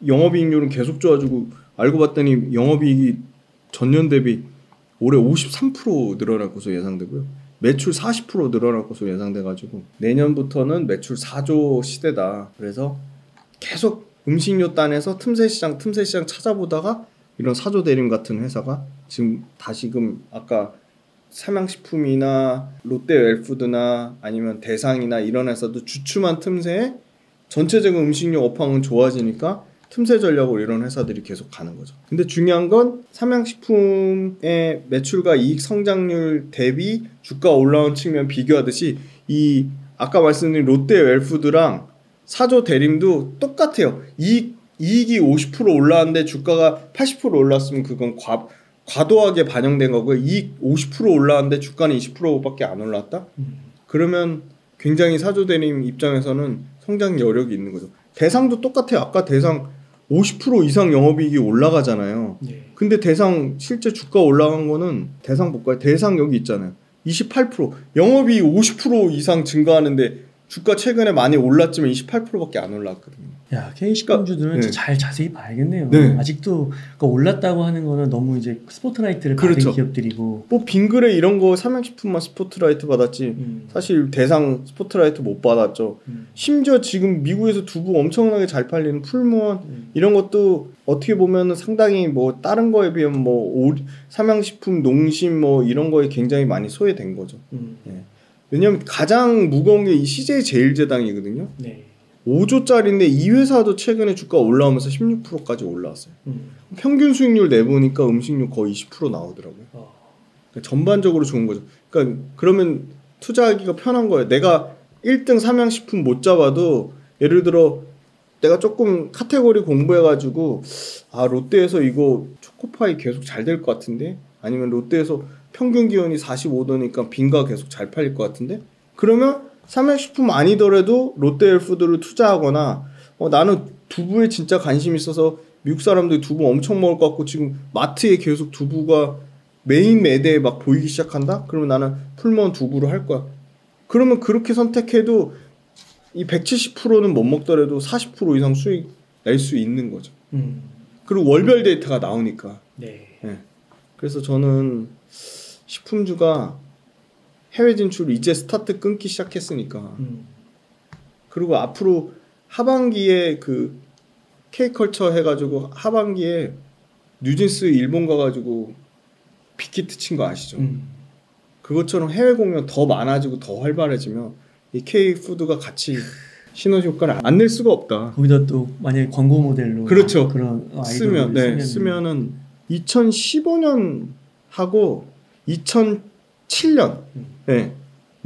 영업이익률은 계속 좋아지고 알고 봤더니 영업이익이 전년 대비 올해 53% 늘어날 것으로 예상되고요. 매출 40% 늘어날 것으로 예상돼가지고 내년부터는 매출 4조 시대다. 그래서 계속 음식료 단에서 틈새 시장 찾아보다가 이런 사조대림 같은 회사가 지금 다시금 아까 삼양식품이나 롯데웰푸드나 아니면 대상이나 이런 회사도 주춤한 틈새에 전체적인 음식료 업황은 좋아지니까 틈새 전략으로 이런 회사들이 계속 가는 거죠. 근데 중요한 건 삼양식품의 매출과 이익 성장률 대비 주가 올라온 측면 비교하듯이 이 아까 말씀드린 롯데웰푸드랑 사조대림도 똑같아요. 이익이 50% 올라왔는데 주가가 80% 올랐으면 그건 과도하게 반영된 거고요. 이익 50% 올라왔는데 주가는 20%밖에 안 올랐다? 그러면 굉장히 사조대님 입장에서는 성장 여력이 있는 거죠. 대상도 똑같아요. 아까 대상 50% 이상 영업이익이 올라가잖아요. 네. 근데 대상 실제 주가 올라간 거는 대상 볼까요? 대상 여기 있잖아요. 28%. 영업이익 50% 이상 증가하는데 주가 최근에 많이 올랐지만 28%밖에 안 올랐거든요. 야, K식품주들은 그러니까, 잘 자세히 봐야겠네요. 네. 아직도 그러니까 올랐다고 하는 거는 너무 이제 스포트라이트를 그렇죠. 받은 기업들이고. 뭐 빙그레 이런 거 삼양식품만 스포트라이트 받았지 사실 대상 스포트라이트 못 받았죠. 심지어 지금 미국에서 두부 엄청나게 잘 팔리는 풀무원 이런 것도 어떻게 보면 상당히 뭐 다른 거에 비하면 뭐 삼양식품, 농심 뭐 이런 거에 굉장히 많이 소외된 거죠. 네. 왜냐면 가장 무거운 게 이 CJ 제일제당이거든요. 네. 5조짜리인데 이 회사도 최근에 주가 올라오면서 16%까지 올라왔어요. 평균 수익률 내보니까 음식료 거의 20% 나오더라고요. 그러니까 전반적으로 좋은 거죠. 그러니까 그러면 투자하기가 편한 거예요. 내가 1등 삼양식품 못 잡아도 예를 들어 내가 조금 카테고리 공부해가지고 아 롯데에서 이거 초코파이 계속 잘 될 것 같은데 아니면 롯데에서 평균 기온이 45도니까 빈가 계속 잘 팔릴 것 같은데 그러면 삼양식품 아니더라도 롯데헬푸드를 투자하거나 나는 두부에 진짜 관심 있어서 미국 사람들이 두부 엄청 먹을 것 같고 지금 마트에 계속 두부가 메인 매대에 막 보이기 시작한다? 그러면 나는 풀무원 두부를 할 거야. 그러면 그렇게 선택해도 이 170%는 못 먹더라도 40% 이상 수익 낼 수 있는 거죠. 그리고 월별 데이터가 나오니까. 네. 네. 그래서 저는 식품주가 해외 진출 이제 스타트 끊기 시작했으니까. 그리고 앞으로 하반기에 그 K컬처 해가지고 하반기에 뉴진스 일본 가가지고 빅히트 친 거 아시죠? 그것처럼 해외 공연 더 많아지고 더 활발해지면 이 K푸드가 같이 시너지 효과를 안 낼 수가 없다. 거기다 또 만약에 광고 모델로 그렇죠. 그런 쓰면 네, 쓰면은 2015년 하고 2007년 네,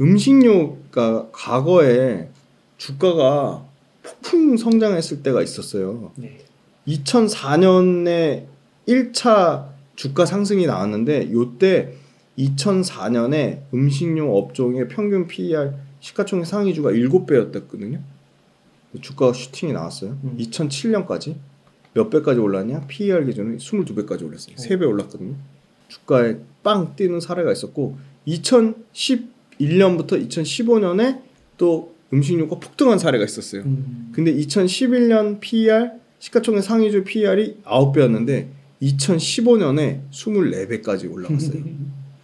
음식료가 과거에 주가가 폭풍 성장했을 때가 있었어요. 네. 2004년에 1차 주가 상승이 나왔는데 요때 2004년에 음식료 업종의 평균 PER 시가총액 상위주가 7배였거든요. 주가가 슈팅이 나왔어요. 2007년까지 몇 배까지 올랐냐? PER 기준은 22배까지 올랐어요. 3배 올랐거든요. 주가에 빵 뛰는 사례가 있었고 2011년부터 2015년에 또 음식료가 폭등한 사례가 있었어요. 근데 2011년 PER 시가총액 상위주 PER이 9배였는데 2015년에 24배까지 올라갔어요.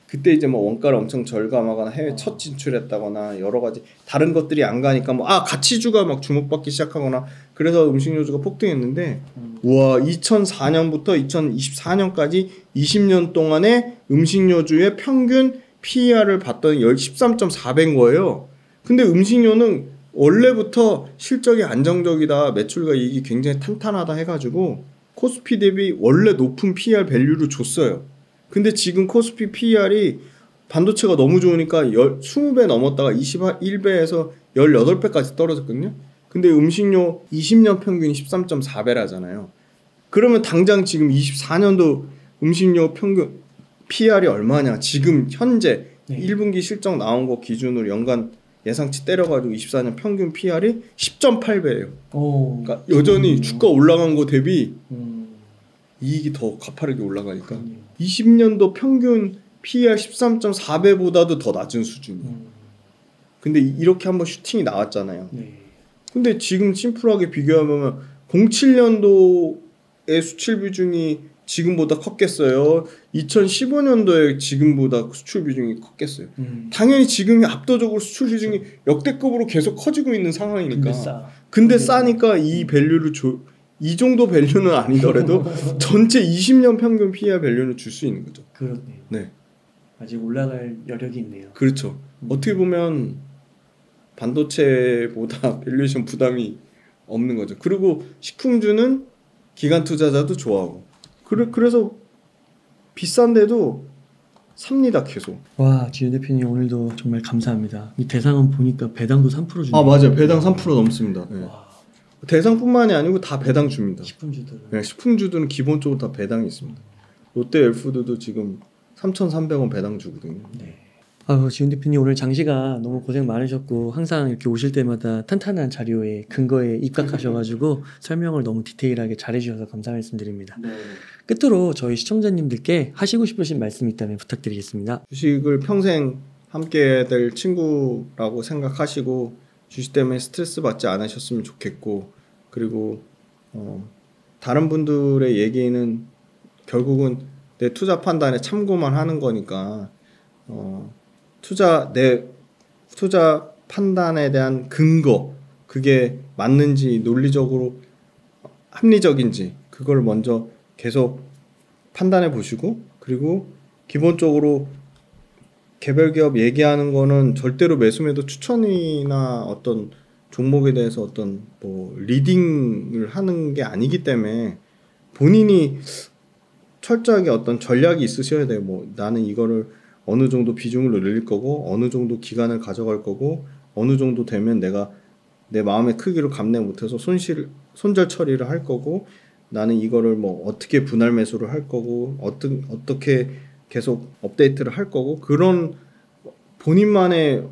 그때 이제 뭐 원가를 엄청 절감하거나 해외 첫 진출했다거나 여러 가지 다른 것들이 안 가니까 뭐 가치주가 막 주목받기 시작하거나 그래서 음식료주가 폭등했는데 우와 2004년부터 2024년까지 20년 동안에 음식료주의 평균 PER을 봤더니 13.4배인 거예요. 근데 음식료는 원래부터 실적이 안정적이다, 매출과 이익이 굉장히 탄탄하다 해가지고 코스피 대비 원래 높은 PER 밸류를 줬어요. 근데 지금 코스피 PER이 반도체가 너무 좋으니까 20배 넘었다가 21배에서 18배까지 떨어졌거든요. 근데 음식료 20년 평균이 13.4배라잖아요. 그러면 당장 지금 24년도 음식료 평균 PER이 얼마냐? 지금 현재 1분기 실적 나온 거 기준으로 연간 예상치 때려가지고 24년 평균 PER이 10.8배예요. 그러니까 여전히 주가 올라간 거 대비 이익이 더 가파르게 올라가니까 20년도 평균 PER 13.4배보다도 더 낮은 수준이에요. 근데 이렇게 한번 슈팅이 나왔잖아요. 근데 지금 심플하게 비교하면 07년도의 수출 비중이 지금보다 컸겠어요. 2015년도에 지금보다 수출 비중이 컸겠어요. 당연히 지금이 압도적으로 수출 비중이 역대급으로 계속 커지고 있는 상황이니까. 근데 싸니까 이 밸류를 이 정도 밸류는 아니더라도 전체 20년 평균 PER 밸류는 줄 수 있는 거죠. 그렇네요. 네. 아직 올라갈 여력이 있네요. 그렇죠. 어떻게 보면 반도체보다 밸류에이션 부담이 없는 거죠. 그리고 식품주는 기관 투자자도 좋아하고 그래서 비싼데도 삽니다 계속. 와, 지현 대표님 오늘도 정말 감사합니다. 이 대상은 보니까 배당도 3% 주네요. 맞아요. 배당 3% 넘습니다. 네. 대상뿐만이 아니고 다 배당 줍니다. 식품주들은. 네, 식품주들은 기본적으로 다 배당이 있습니다. 롯데웰푸드도 지금 3,300원 배당 주거든요. 네. 지훈 대표님 오늘 장시간 너무 고생 많으셨고 항상 이렇게 오실 때마다 탄탄한 자료에 근거에 입각하셔가지고 설명을 너무 디테일하게 잘해주셔서 감사 말씀드립니다. 네. 끝으로 저희 시청자님들께 하시고 싶으신 말씀이 있다면 부탁드리겠습니다. 주식을 평생 함께 될 친구라고 생각하시고 주식 때문에 스트레스 받지 않으셨으면 좋겠고, 그리고 다른 분들의 얘기는 결국은 내 투자 판단에 참고만 하는 거니까 내 투자 판단에 대한 근거, 그게 맞는지 논리적으로 합리적인지 그걸 먼저 계속 판단해 보시고, 그리고 기본적으로 개별 기업 얘기하는 거는 절대로 매수매도 추천이나 어떤 종목에 대해서 어떤 뭐 리딩을 하는 게 아니기 때문에 본인이 철저하게 어떤 전략이 있으셔야 돼요. 뭐 나는 이거를 어느 정도 비중을 늘릴 거고, 어느 정도 기간을 가져갈 거고, 어느 정도 되면 내가 내 마음의 크기로 감내 못해서 손절 처리를 할 거고, 나는 이거를 뭐 어떻게 분할 매수를 할 거고, 어떻게 계속 업데이트를 할 거고, 그런 본인만의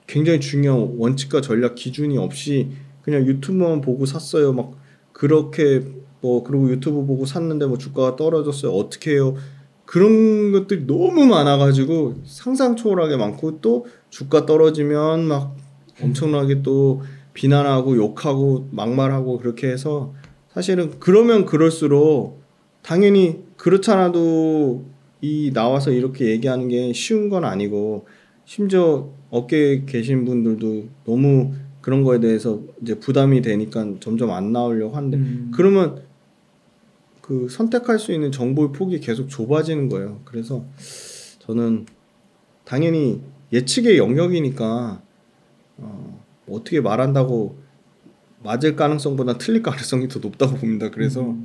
굉장히 중요한 원칙과 전략 기준이 없이 그냥 유튜브만 보고 샀어요. 막 그렇게 뭐, 그리고 유튜브 보고 샀는데 뭐 주가가 떨어졌어요. 어떻게 해요? 그런 것들이 너무 많아가지고 상상 초월하게 많고, 또 주가 떨어지면 막 엄청나게 또 비난하고 욕하고 막말하고 그렇게 해서, 사실은 그러면 그럴수록 당연히 그렇잖아도 나와서 이렇게 얘기하는 게 쉬운 건 아니고, 심지어 업계에 계신 분들도 너무 그런 거에 대해서 이제 부담이 되니까 점점 안 나오려고 하는데, 그러면 그 선택할 수 있는 정보의 폭이 계속 좁아지는 거예요. 그래서 저는 당연히 예측의 영역이니까 어떻게 말한다고 맞을 가능성보다 틀릴 가능성이 더 높다고 봅니다. 그래서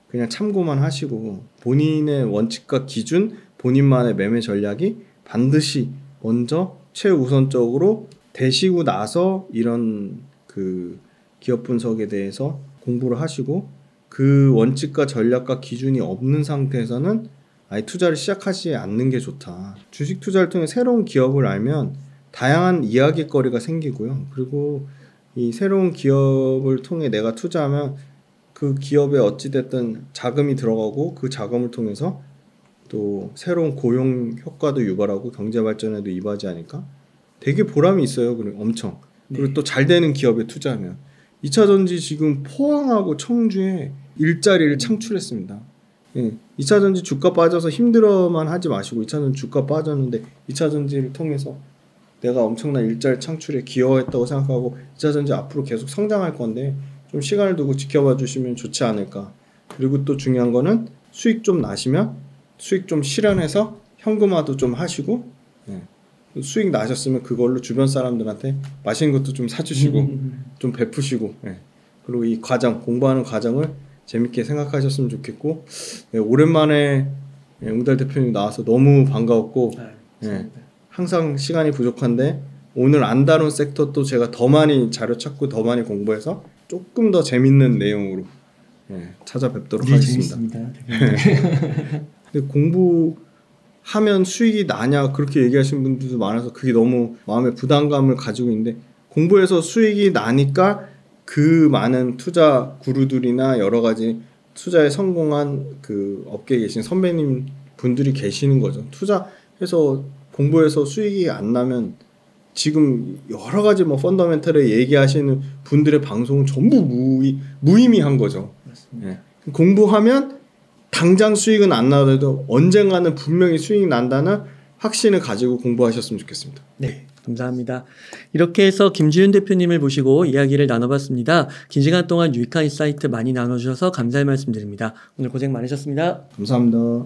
그냥 참고만 하시고, 본인의 원칙과 기준, 본인만의 매매 전략이 반드시 먼저 최우선적으로 되시고 나서 이런 그 기업 분석에 대해서 공부를 하시고, 그 원칙과 전략과 기준이 없는 상태에서는 아예 투자를 시작하지 않는 게 좋다. 주식 투자를 통해 새로운 기업을 알면 다양한 이야기거리가 생기고요. 그리고 이 새로운 기업을 통해 내가 투자하면 그 기업에 어찌됐든 자금이 들어가고, 그 자금을 통해서 또 새로운 고용 효과도 유발하고 경제 발전에도 이바지 하니까 되게 보람이 있어요. 그리고 엄청. 그리고 또 잘 되는 기업에 투자하면. 2차전지 지금 포항하고 청주에 일자리를 창출했습니다. 예, 2차전지 주가 빠져서 힘들어만 하지 마시고, 2차전지 주가 빠졌는데 2차전지를 통해서 내가 엄청난 일자리 창출에 기여했다고 생각하고, 2차전지 앞으로 계속 성장할 건데 좀 시간을 두고 지켜봐 주시면 좋지 않을까. 그리고 또 중요한 거는 수익 좀 나시면 수익 좀 실현해서 현금화도 좀 하시고, 수익 나셨으면 그걸로 주변 사람들한테 맛있는 것도 좀 사주시고 좀 베푸시고, 그리고 이 과정, 공부하는 과정을 재밌게 생각하셨으면 좋겠고, 오랜만에 웅달 대표님 나와서 너무 반가웠고, 항상 시간이 부족한데 오늘 안 다룬 섹터 또 제가 더 많이 자료 찾고 더 많이 공부해서 조금 더 재밌는 내용으로 찾아뵙도록 하겠습니다. 근데 공부하면 수익이 나냐 그렇게 얘기하시는 분들도 많아서 그게 너무 마음에 부담감을 가지고 있는데, 공부해서 수익이 나니까 그 많은 투자 구루들이나 여러 가지 투자에 성공한 그 업계에 계신 선배님 분들이 계시는 거죠. 투자해서 공부해서 수익이 안 나면 지금 여러 가지 뭐 펀더멘털에 얘기하시는 분들의 방송은 전부 무의미한 거죠. 공부하면 당장 수익은 안 나더라도 언젠가는 분명히 수익이 난다는 확신을 가지고 공부하셨으면 좋겠습니다. 네, 감사합니다. 이렇게 해서 김지훈 대표님을 모시고 이야기를 나눠봤습니다. 긴 시간 동안 유익한 인사이트 많이 나눠주셔서 감사의 말씀드립니다. 오늘 고생 많으셨습니다. 감사합니다.